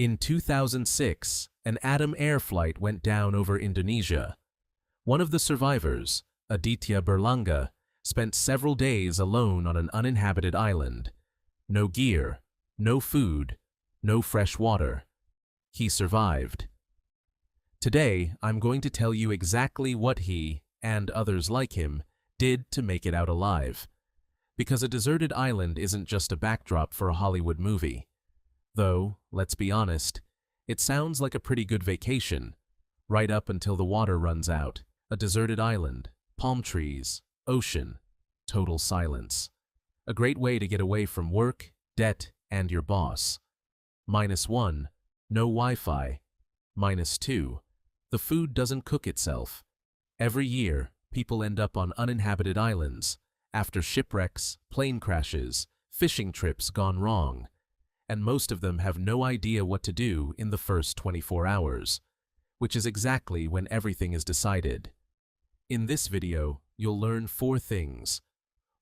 In 2006, an Atom Air flight went down over Indonesia. One of the survivors, Aditya Berlanga, spent several days alone on an uninhabited island. No gear, no food, no fresh water. He survived. Today, I'm going to tell you exactly what he, and others like him, did to make it out alive. Because a deserted island isn't just a backdrop for a Hollywood movie. Though, let's be honest, it sounds like a pretty good vacation, right up until the water runs out. A deserted island, palm trees, ocean, total silence. A great way to get away from work, debt, and your boss. -1, no Wi-Fi. -2, the food doesn't cook itself. Every year, people end up on uninhabited islands, after shipwrecks, plane crashes, fishing trips gone wrong. And most of them have no idea what to do in the first 24 hours, which is exactly when everything is decided. In this video, you'll learn 4 things: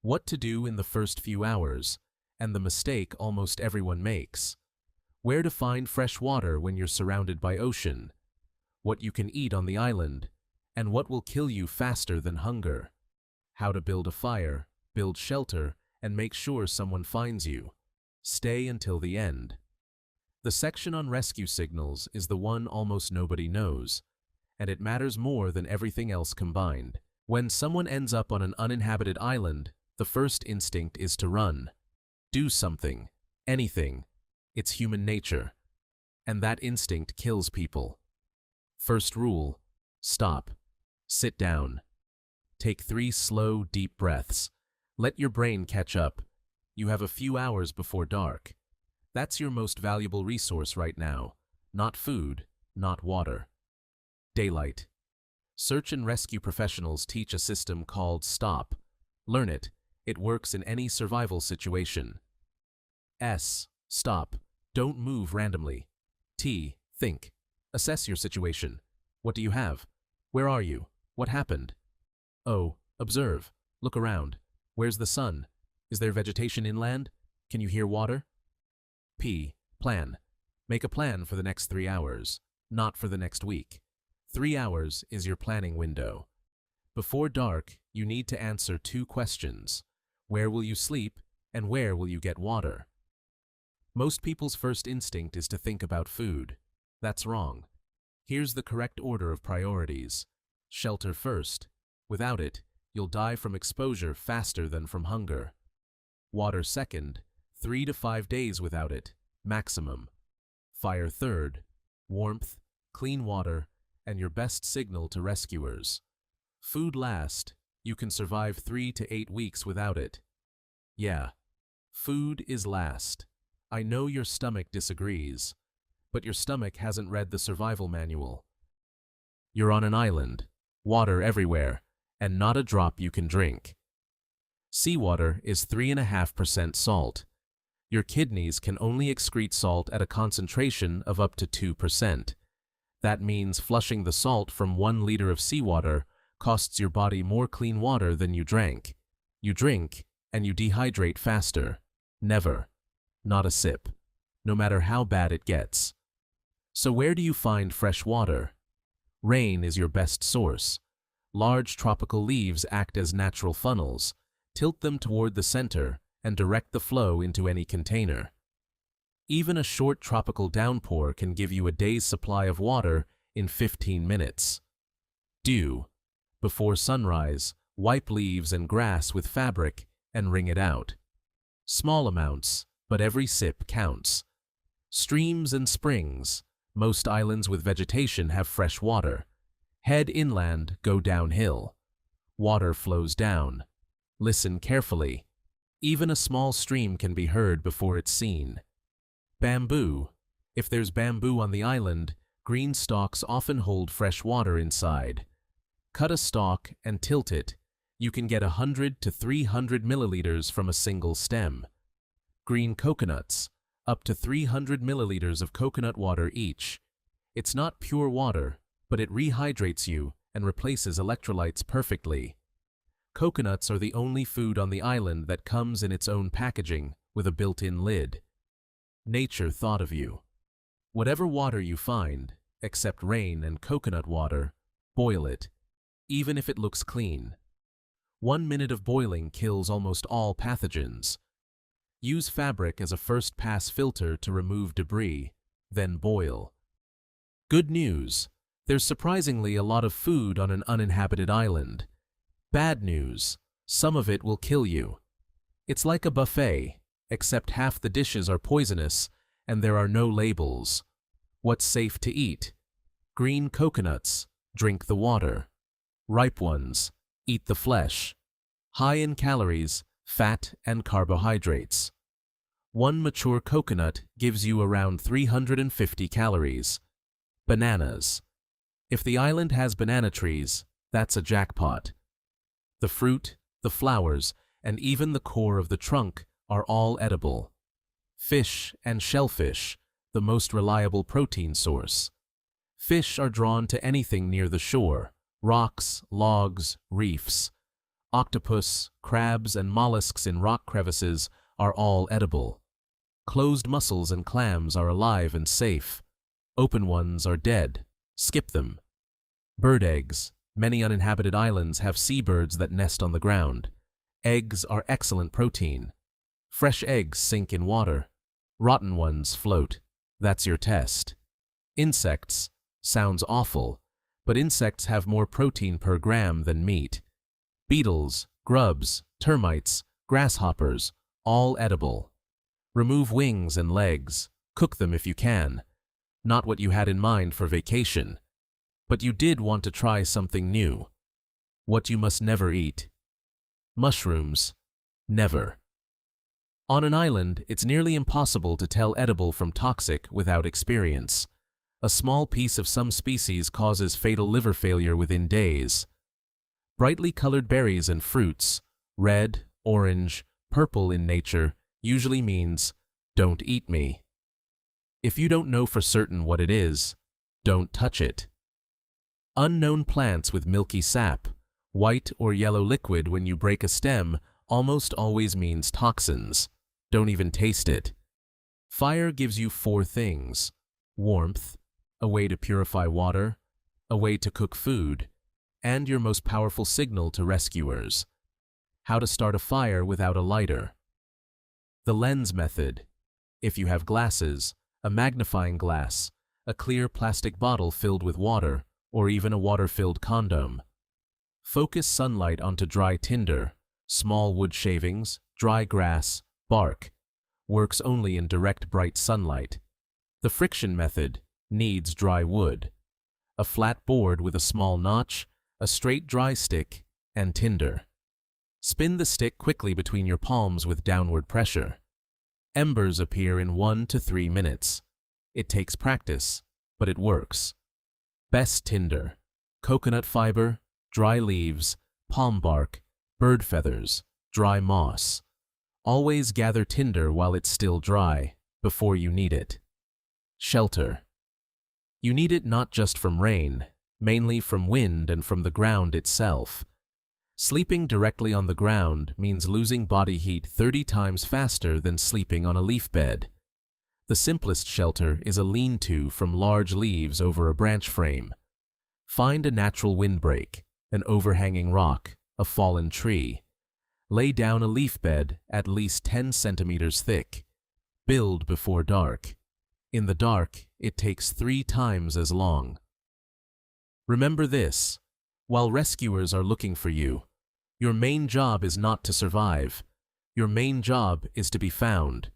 what to do in the first few hours, and the mistake almost everyone makes; where to find fresh water when you're surrounded by ocean; what you can eat on the island, and what will kill you faster than hunger; how to build a fire, build shelter, and make sure someone finds you. Stay until the end. The section on rescue signals is the one almost nobody knows, and it matters more than everything else combined. When someone ends up on an uninhabited island, the first instinct is to run. Do something, anything. It's human nature. And that instinct kills people. First rule: stop. Sit down. Take 3 slow, deep breaths. Let your brain catch up. You have a few hours before dark. That's your most valuable resource right now. Not food, not water. Daylight. Search and rescue professionals teach a system called STOP. Learn it. It works in any survival situation. S. Stop. Don't move randomly. T. Think. Assess your situation. What do you have? Where are you? What happened? O. Observe. Look around. Where's the sun? Is there vegetation inland? Can you hear water? P. Plan. Make a plan for the next 3 hours, not for the next week. 3 hours is your planning window. Before dark, you need to answer 2 questions. Where will you sleep, and where will you get water? Most people's first instinct is to think about food. That's wrong. Here's the correct order of priorities. Shelter first. Without it, you'll die from exposure faster than from hunger. Water second, 3 to 5 days without it, maximum. Fire third, warmth, clean water, and your best signal to rescuers. Food last, you can survive 3 to 8 weeks without it. Yeah, food is last. I know your stomach disagrees, but your stomach hasn't read the survival manual. You're on an island, water everywhere, and not a drop you can drink. Seawater is 3.5% salt. Your kidneys can only excrete salt at a concentration of up to 2%. That means flushing the salt from 1 liter of seawater costs your body more clean water than you drank. You drink, and you dehydrate faster. Never. Not a sip. No matter how bad it gets. So where do you find fresh water? Rain is your best source. Large tropical leaves act as natural funnels. Tilt them toward the center and direct the flow into any container. Even a short tropical downpour can give you a day's supply of water in 15 minutes. Dew. Before sunrise, wipe leaves and grass with fabric and wring it out. Small amounts, but every sip counts. Streams and springs. Most islands with vegetation have fresh water. Head inland, go downhill. Water flows down. Listen carefully. Even a small stream can be heard before it's seen. Bamboo. If there's bamboo on the island, green stalks often hold fresh water inside. Cut a stalk and tilt it. You can get 100 to 300 milliliters from a single stem. Green coconuts. Up to 300 milliliters of coconut water each. It's not pure water, but it rehydrates you and replaces electrolytes perfectly. Coconuts are the only food on the island that comes in its own packaging with a built-in lid. Nature thought of you. Whatever water you find, except rain and coconut water, boil it, even if it looks clean. 1 minute of boiling kills almost all pathogens. Use fabric as a first-pass filter to remove debris, then boil. Good news: there's surprisingly a lot of food on an uninhabited island. Bad news: some of it will kill you. It's like a buffet, except half the dishes are poisonous and there are no labels. What's safe to eat? Green coconuts, drink the water. Ripe ones, eat the flesh. High in calories, fat, and carbohydrates. 1 mature coconut gives you around 350 calories. Bananas. If the island has banana trees, that's a jackpot. The fruit, the flowers, and even the core of the trunk are all edible. Fish and shellfish, the most reliable protein source. Fish are drawn to anything near the shore: rocks, logs, reefs. Octopus, crabs, and mollusks in rock crevices are all edible. Closed mussels and clams are alive and safe. Open ones are dead. Skip them. Bird eggs. Many uninhabited islands have seabirds that nest on the ground. Eggs are excellent protein. Fresh eggs sink in water. Rotten ones float. That's your test. Insects. Sounds awful, but insects have more protein per gram than meat. Beetles, grubs, termites, grasshoppers, all edible. Remove wings and legs. Cook them if you can. Not what you had in mind for vacation. But you did want to try something new. What you must never eat. Mushrooms. Never. On an island, it's nearly impossible to tell edible from toxic without experience. A small piece of some species causes fatal liver failure within days. Brightly colored berries and fruits, red, orange, purple in nature, usually means, "Don't eat me." If you don't know for certain what it is, don't touch it. Unknown plants with milky sap, white or yellow liquid when you break a stem, almost always means toxins. Don't even taste it. Fire gives you 4 things: warmth, a way to purify water, a way to cook food, and your most powerful signal to rescuers. How to start a fire without a lighter. The lens method. If you have glasses, a magnifying glass, a clear plastic bottle filled with water, or even a water-filled condom. Focus sunlight onto dry tinder, small wood shavings, dry grass, bark. Works only in direct bright sunlight. The friction method needs dry wood. A flat board with a small notch, a straight dry stick, and tinder. Spin the stick quickly between your palms with downward pressure. Embers appear in 1 to 3 minutes. It takes practice, but it works. Best tinder: coconut fiber, dry leaves, palm bark, bird feathers, dry moss. Always gather tinder while it's still dry, before you need it. Shelter. You need it not just from rain, mainly from wind and from the ground itself. Sleeping directly on the ground means losing body heat 30 times faster than sleeping on a leaf bed. The simplest shelter is a lean-to from large leaves over a branch frame. Find a natural windbreak, an overhanging rock, a fallen tree. Lay down a leaf bed at least 10 centimeters thick. Build before dark. In the dark, it takes 3 times as long. Remember this: while rescuers are looking for you, your main job is not to survive. Your main job is to be found.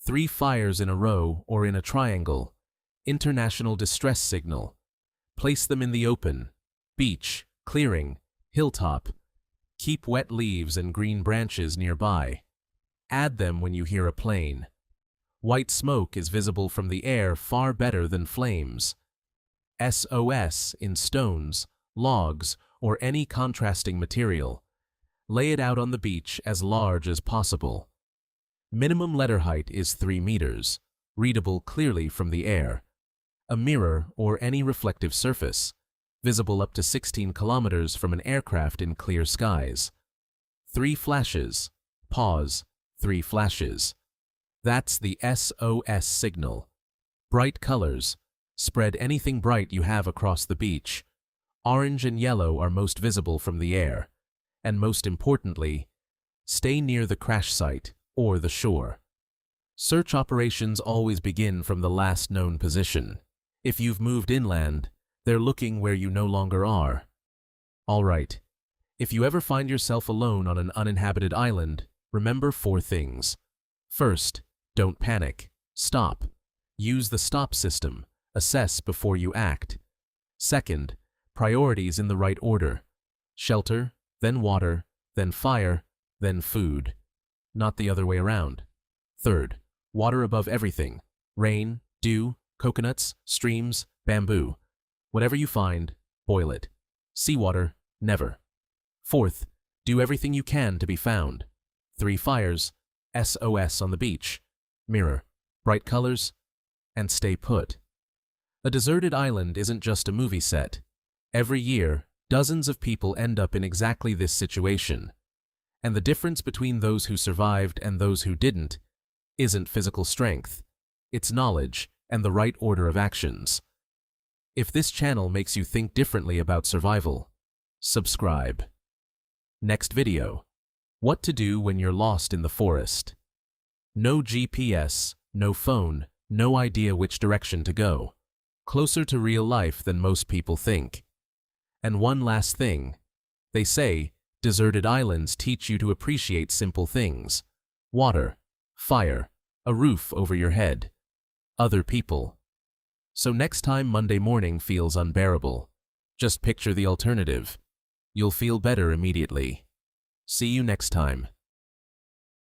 3 fires in a row or in a triangle. International distress signal. Place them in the open. Beach, clearing, hilltop. Keep wet leaves and green branches nearby. Add them when you hear a plane. White smoke is visible from the air far better than flames. SOS in stones, logs, or any contrasting material. Lay it out on the beach as large as possible. Minimum letter height is 3 meters, readable clearly from the air. A mirror or any reflective surface, visible up to 16 kilometers from an aircraft in clear skies. 3 flashes. Pause. 3 flashes. That's the SOS signal. Bright colors. Spread anything bright you have across the beach. Orange and yellow are most visible from the air. And most importantly, stay near the crash site or the shore. Search operations always begin from the last known position. If you've moved inland, they're looking where you no longer are. All right. If you ever find yourself alone on an uninhabited island, remember 4 things. First, don't panic. Stop. Use the stop system. Assess before you act. Second, priorities in the right order. Shelter, then water, then fire, then food. Not the other way around. Third, water above everything. Rain, dew, coconuts, streams, bamboo. Whatever you find, boil it. Seawater, never. Fourth, do everything you can to be found. 3 fires, SOS on the beach, mirror, bright colors, and stay put. A deserted island isn't just a movie set. Every year, dozens of people end up in exactly this situation. And the difference between those who survived and those who didn't isn't physical strength. It's knowledge and the right order of actions. If this channel makes you think differently about survival, subscribe. Next video. What to do when you're lost in the forest. No GPS, no phone, no idea which direction to go. Closer to real life than most people think. And one last thing. They say, deserted islands teach you to appreciate simple things. Water, fire, a roof over your head, other people. So next time Monday morning feels unbearable, just picture the alternative. You'll feel better immediately. See you next time.